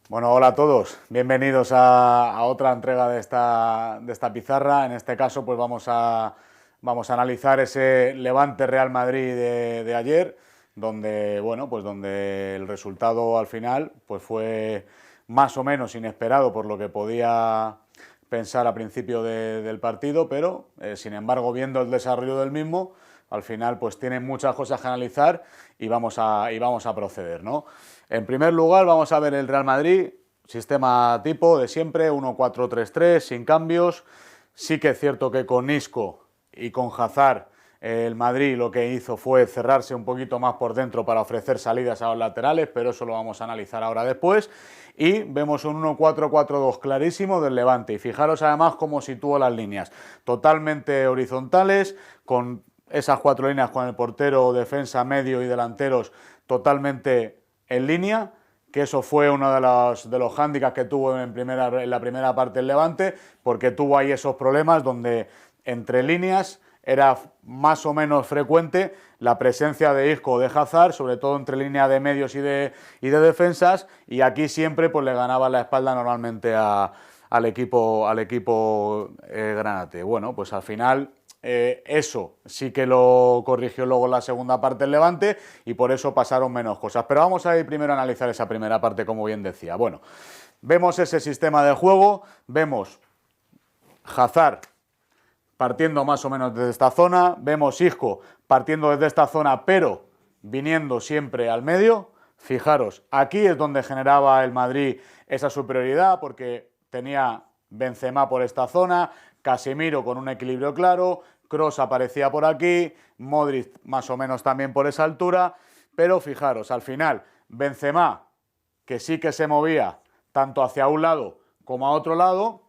Bueno, hola a todos, bienvenidos a otra entrega de esta pizarra. En este caso, pues vamos a analizar ese Levante Real Madrid de ayer, donde, bueno, pues donde el resultado al final pues fue más o menos inesperado por lo que podía pensar a principio del partido, pero sin embargo, viendo el desarrollo del mismo, al final pues tiene muchas cosas que analizar y vamos a proceder, ¿no? En primer lugar, vamos a ver el Real Madrid, sistema tipo de siempre, 1-4-3-3, sin cambios. Sí que es cierto que con Isco y con Hazard el Madrid lo que hizo fue cerrarse un poquito más por dentro para ofrecer salidas a los laterales, pero eso lo vamos a analizar ahora después. Y vemos un 1-4-4-2 clarísimo del Levante. Y fijaros además cómo sitúa las líneas. Totalmente horizontales, con esas cuatro líneas con el portero, defensa, medio y delanteros totalmente en línea, que eso fue uno de los hándicaps que tuvo en la primera parte del Levante, porque tuvo ahí esos problemas donde entre líneas era más o menos frecuente la presencia de Isco o de Hazard, sobre todo entre línea de medios y de defensas, y aquí siempre pues le ganaba la espalda normalmente al equipo granate. Bueno, pues al final eso sí que lo corrigió luego en la segunda parte el Levante y por eso pasaron menos cosas. Pero vamos a ir primero a analizar esa primera parte, como bien decía. Bueno, vemos ese sistema de juego, vemos Hazard partiendo más o menos desde esta zona, vemos Isco partiendo desde esta zona, pero viniendo siempre al medio. Fijaros, aquí es donde generaba el Madrid esa superioridad, porque tenía Benzema por esta zona, Casemiro con un equilibrio claro, Kroos aparecía por aquí, Modric más o menos también por esa altura, pero fijaros, al final Benzema, que sí que se movía tanto hacia un lado como a otro lado,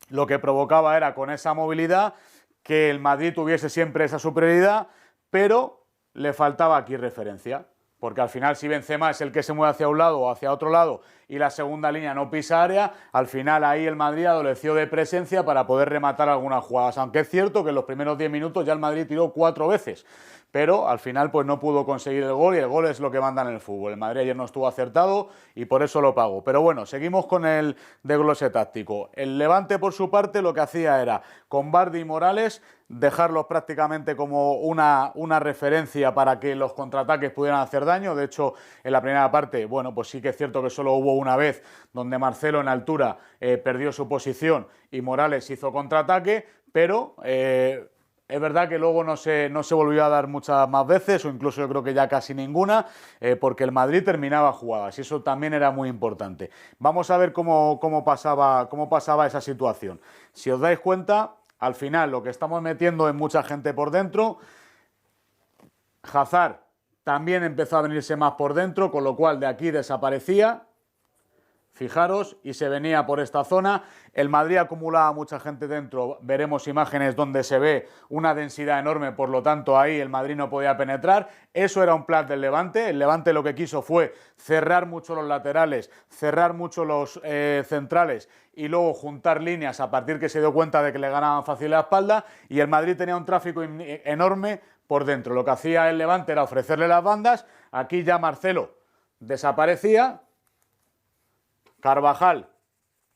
lo que provocaba era con esa movilidad que el Madrid tuviese siempre esa superioridad, pero le faltaba aquí referencia, porque al final si Benzema es el que se mueve hacia un lado o hacia otro lado y la segunda línea no pisa área, al final ahí el Madrid adoleció de presencia para poder rematar algunas jugadas, aunque es cierto que en los primeros 10 minutos ya el Madrid tiró 4 veces, pero al final pues no pudo conseguir el gol, y el gol es lo que manda en el fútbol. El Madrid ayer no estuvo acertado y por eso lo pagó. Pero bueno, seguimos con el desglose táctico. El Levante, por su parte, lo que hacía era con Vardy y Morales dejarlos prácticamente como una referencia para que los contraataques pudieran hacer daño. De hecho, en la primera parte, bueno, pues sí que es cierto que solo hubo una vez donde Marcelo en altura perdió su posición y Morales hizo contraataque, pero es verdad que luego no se volvió a dar muchas más veces, o incluso yo creo que ya casi ninguna, porque el Madrid terminaba jugadas y eso también era muy importante. Vamos a ver cómo pasaba esa situación. Si os dais cuenta, al final lo que estamos metiendo es mucha gente por dentro. Hazard también empezó a venirse más por dentro, con lo cual de aquí desaparecía. Fijaros, y se venía por esta zona. El Madrid acumulaba mucha gente dentro. Veremos imágenes donde se ve una densidad enorme, por lo tanto ahí el Madrid no podía penetrar. Eso era un plan del Levante. El Levante lo que quiso fue cerrar mucho los laterales, cerrar mucho los centrales y luego juntar líneas a partir que se dio cuenta de que le ganaban fácil la espalda, y el Madrid tenía un tráfico enorme por dentro. Lo que hacía el Levante era ofrecerle las bandas. Aquí ya Marcelo desaparecía, Carvajal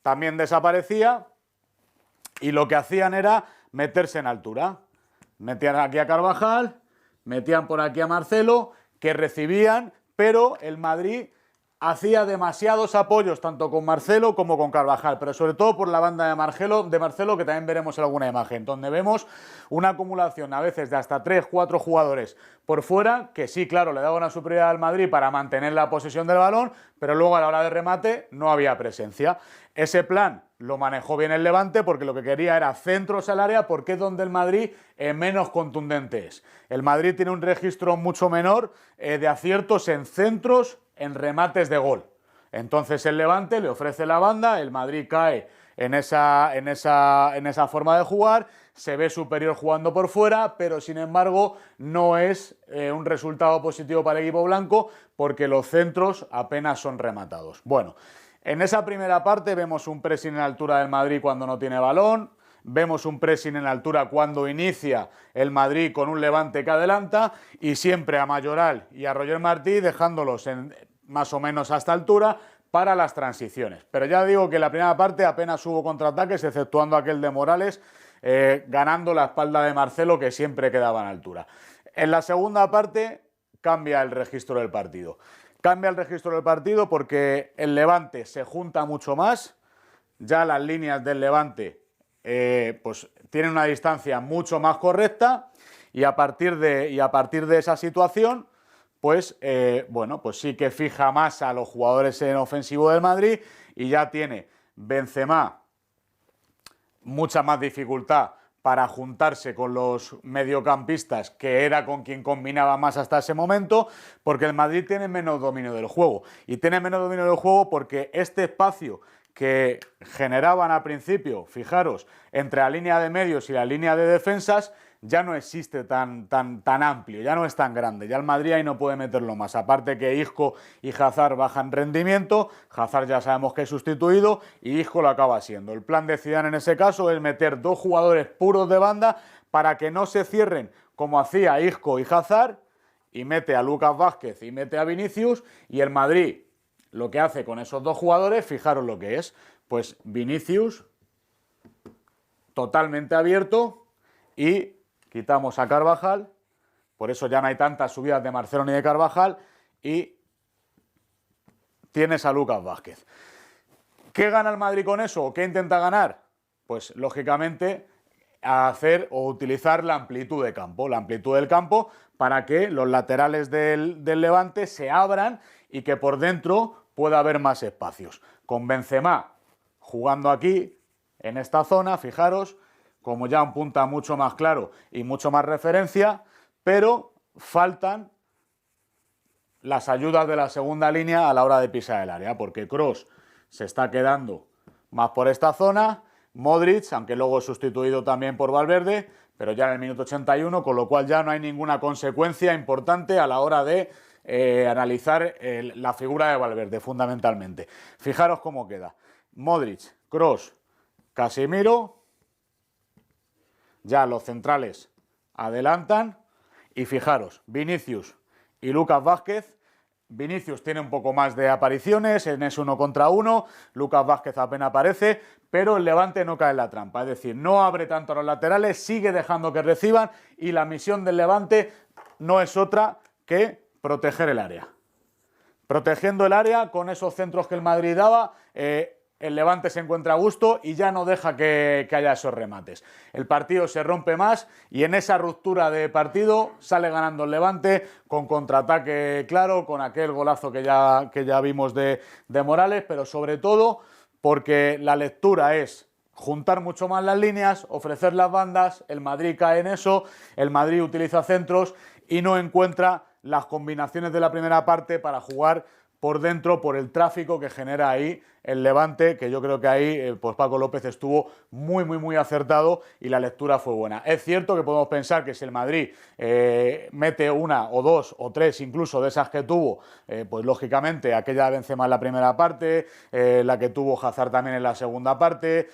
también desaparecía, y lo que hacían era meterse en altura. Metían aquí a Carvajal, metían por aquí a Marcelo, que recibían, pero el Madrid hacía demasiados apoyos tanto con Marcelo como con Carvajal, pero sobre todo por la banda de Marcelo, que también veremos en alguna imagen, donde vemos una acumulación a veces de hasta 3-4 jugadores por fuera, que sí, claro, le daba una superioridad al Madrid para mantener la posesión del balón, pero luego a la hora de remate no había presencia. Ese plan lo manejó bien el Levante, porque lo que quería era centros al área, porque es donde el Madrid menos contundente es. El Madrid tiene un registro mucho menor de aciertos en centros, en remates de gol. Entonces el Levante le ofrece la banda, el Madrid cae en esa forma de jugar, se ve superior jugando por fuera, pero sin embargo no es un resultado positivo para el equipo blanco, porque los centros apenas son rematados. Bueno, en esa primera parte vemos un pressing en altura del Madrid cuando no tiene balón, vemos un pressing en altura cuando inicia el Madrid con un Levante que adelanta, y siempre a Mayoral y a Roger Martí dejándolos en más o menos a esta altura para las transiciones. Pero ya digo que en la primera parte apenas hubo contraataques, exceptuando aquel de Morales, ganando la espalda de Marcelo, que siempre quedaba en altura. En la segunda parte cambia el registro del partido. Cambia el registro del partido porque el Levante se junta mucho más, ya las líneas del Levante pues tienen una distancia mucho más correcta y a partir de esa situación pues bueno, pues sí que fija más a los jugadores en ofensivo del Madrid y ya tiene Benzema mucha más dificultad para juntarse con los mediocampistas, que era con quien combinaba más hasta ese momento, porque el Madrid tiene menos dominio del juego. Y tiene menos dominio del juego porque este espacio que generaban al principio, fijaros, entre la línea de medios y la línea de defensas, ya no existe tan amplio, ya no es tan grande, ya el Madrid ahí no puede meterlo más, aparte que Isco y Hazard bajan rendimiento, Hazard ya sabemos que es sustituido y Isco lo acaba siendo. El plan de Zidane en ese caso es meter dos jugadores puros de banda para que no se cierren como hacía Isco y Hazard, y mete a Lucas Vázquez y mete a Vinicius, y el Madrid lo que hace con esos dos jugadores, fijaros lo que es, pues Vinicius totalmente abierto y quitamos a Carvajal, por eso ya no hay tantas subidas de Marcelo ni de Carvajal, y tienes a Lucas Vázquez. ¿Qué gana el Madrid con eso? ¿O qué intenta ganar? Pues lógicamente hacer o utilizar la amplitud de campo, para que los laterales del Levante se abran y que por dentro pueda haber más espacios. Con Benzema jugando aquí, en esta zona, fijaros, como ya un punta mucho más claro y mucho más referencia, pero faltan las ayudas de la segunda línea a la hora de pisar el área, porque Kroos se está quedando más por esta zona, Modric, aunque luego es sustituido también por Valverde, pero ya en el minuto 81, con lo cual ya no hay ninguna consecuencia importante a la hora de analizar la figura de Valverde, fundamentalmente. Fijaros cómo queda. Modric, Kroos, Casemiro, ya los centrales adelantan y fijaros, Vinicius y Lucas Vázquez. Vinicius tiene un poco más de apariciones, en ese 1 contra 1, Lucas Vázquez apenas aparece, pero el Levante no cae en la trampa, es decir, no abre tanto a los laterales, sigue dejando que reciban y la misión del Levante no es otra que proteger el área. Protegiendo el área con esos centros que el Madrid daba, el Levante se encuentra a gusto y ya no deja que haya esos remates. El partido se rompe más y en esa ruptura de partido sale ganando el Levante con contraataque claro, con aquel golazo que ya vimos de Morales, pero sobre todo porque la lectura es juntar mucho más las líneas, ofrecer las bandas, el Madrid cae en eso, el Madrid utiliza centros y no encuentra las combinaciones de la primera parte para jugar por dentro, por el tráfico que genera ahí el Levante, que yo creo que ahí pues Paco López estuvo muy acertado y la lectura fue buena. Es cierto que podemos pensar que si el Madrid mete una o dos o tres incluso de esas que tuvo, pues lógicamente aquella de Benzema en la primera parte, la que tuvo Hazard también en la segunda parte,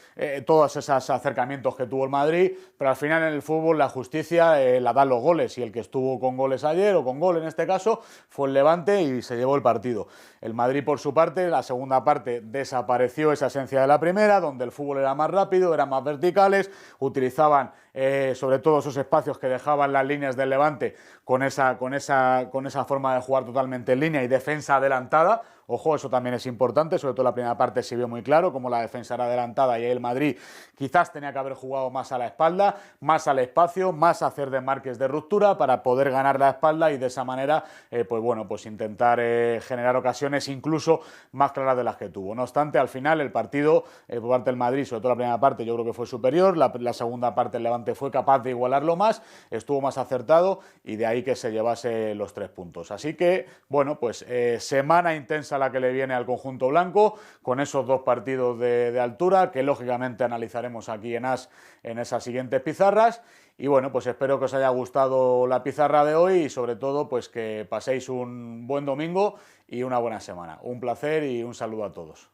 todos esos acercamientos que tuvo el Madrid, pero al final en el fútbol la justicia la dan los goles y el que estuvo con goles ayer, o con gol en este caso, fue el Levante y se llevó el partido. El Madrid por su parte, la segunda parte desapareció esa esencia de la primera, donde el fútbol era más rápido, eran más verticales, utilizaban sobre todo esos espacios que dejaban las líneas del Levante con esa forma de jugar totalmente en línea y defensa adelantada. Ojo, eso también es importante, sobre todo la primera parte se vio muy claro, como la defensa era adelantada y el Madrid quizás tenía que haber jugado más a la espalda, más al espacio, más a hacer desmarques de ruptura para poder ganar la espalda y de esa manera, pues bueno, pues intentar generar ocasiones incluso más claras de las que tuvo. No obstante, al final el partido por parte del Madrid, sobre todo la primera parte, yo creo que fue superior, la segunda parte el Levante fue capaz de igualarlo más, estuvo más acertado y de ahí que se llevase los 3 puntos. Así que, bueno, pues semana intensa la que le viene al conjunto blanco, con esos 2 partidos de altura, que lógicamente analizaremos aquí en AS en esas siguientes pizarras. Y bueno, pues espero que os haya gustado la pizarra de hoy y sobre todo pues que paséis un buen domingo y una buena semana. Un placer y un saludo a todos.